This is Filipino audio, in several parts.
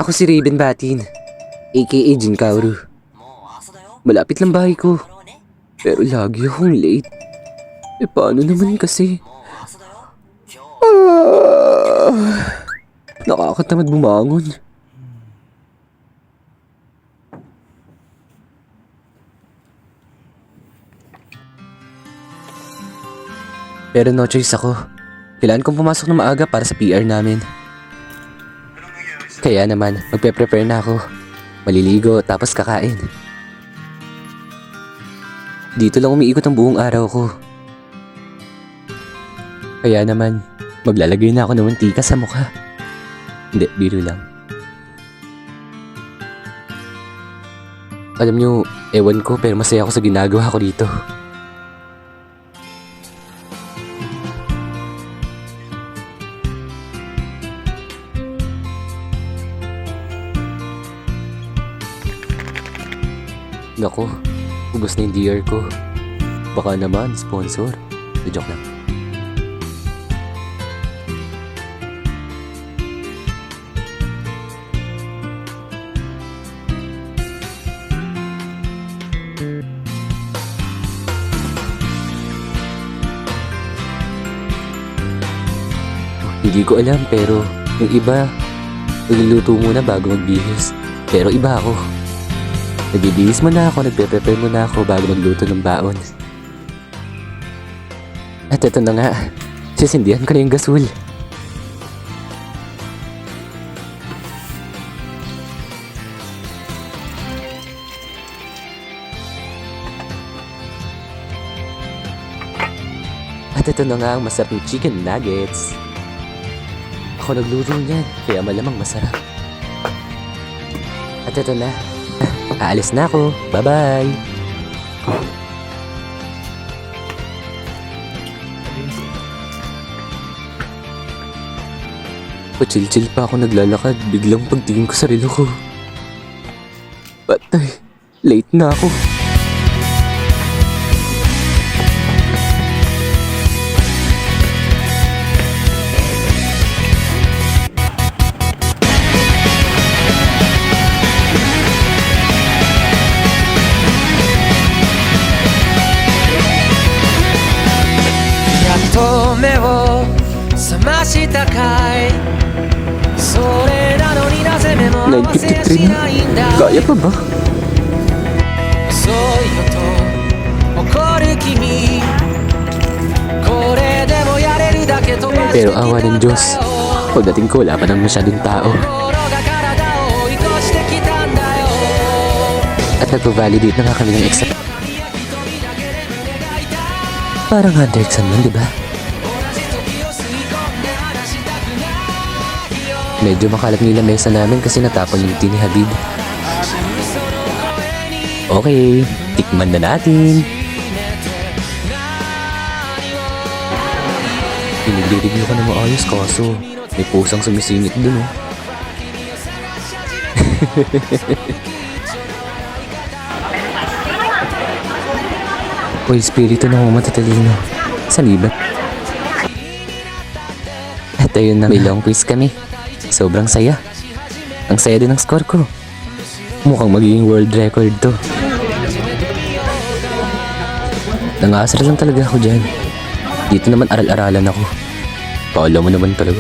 Ako si Raven Batin, aka Jin Kaoru. Malapit lang bahay ko, pero lagi akong late. Paano naman kasi? Nakakatamad bumangon. Pero no choice ako. Kailangan kong pumasok na maaga para sa PR namin. Kaya naman, magpe-prepare na ako. Maliligo tapos kakain. Dito lang umiikot ang buong araw ko. Kaya naman, maglalagay na ako ng mantika sa mukha. Hindi, biro lang. Alam nyo, ewan ko pero masaya ako sa ginagawa ko dito. Nako, ubos na yung DR ko. Baka naman, sponsor. Joke lang. Hindi ko alam pero yung iba, nagluluto muna bago magbihis. Pero iba ako. Nagbibihis muna ako, nagpe-prepare muna ako bago magluto ng baon. At ito na nga, sisindihan ko na yung gasol. At ito na nga ang masarap ng chicken nuggets. Ako nagluto niyan, kaya malamang masarap. At ito na. Aalis na ako. Bye-bye. Pachil-chil pa ako naglalakad. Biglang pagtingin ko sa relo ko. Patay. Late na ako. $9.53 na? Kaya pa ba? Pero awa ng Diyos, pagdating ko wala pa nang masyadong tao. At nagpo-validate na nga kami ng exam. Parang hunter exam nun, di ba? Medyo makalat nila mesa namin kasi natapon yung tea ni Habib. Okay, tikman na natin. Pinag-review ko na maayos kaso may pusang sumisingit dun oh. Hoy, espiritu na matatalino. Sa libat. At ayun na, may long quiz kami. Sobrang saya. Ang saya din ng score ko. Mukhang magiging world record to. Nangasar lang talaga ako dyan. Dito naman aral-aralan ako. Paala mo naman talaga.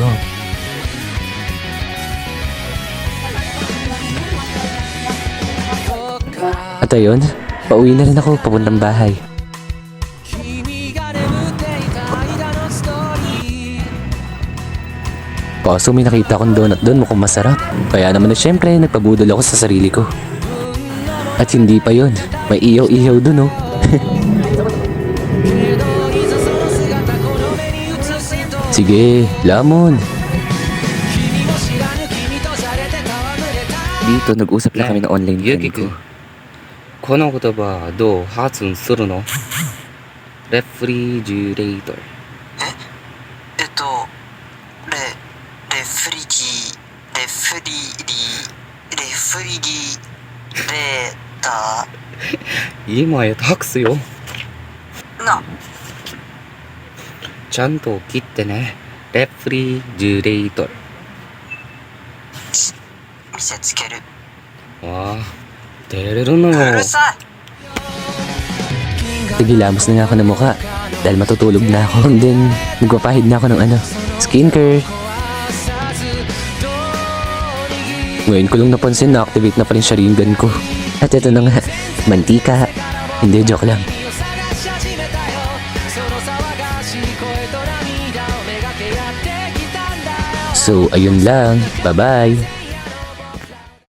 At ayun, pauwi na rin ako papuntang bahay. Kaso may nakita akong donut doon, mukhang masarap. Kaya naman na syempre, nagpabudol ako sa sarili ko. At hindi pa yon, may iyaw-iyaw doon oh. Sige, lamon. Dito, nag-usap lang kami ng online friend ko. この言葉はどう発音するの？レフリジュレーター。レフリギレータ今やタクスよ。ーな、ちゃんと切ってね。レフリジュレーター。見せつける。わあ、照れるのうよる。さい。 Nagilamos na nga ako ng mukha dahil matutulog na ako. And then, nagpapahid na ako ng skincare. Ngayon ko lang napansin na activate na pa rin Sharingan ko. At ito na nga, mantika. Hindi, joke lang. So, ayun lang. Bye-bye.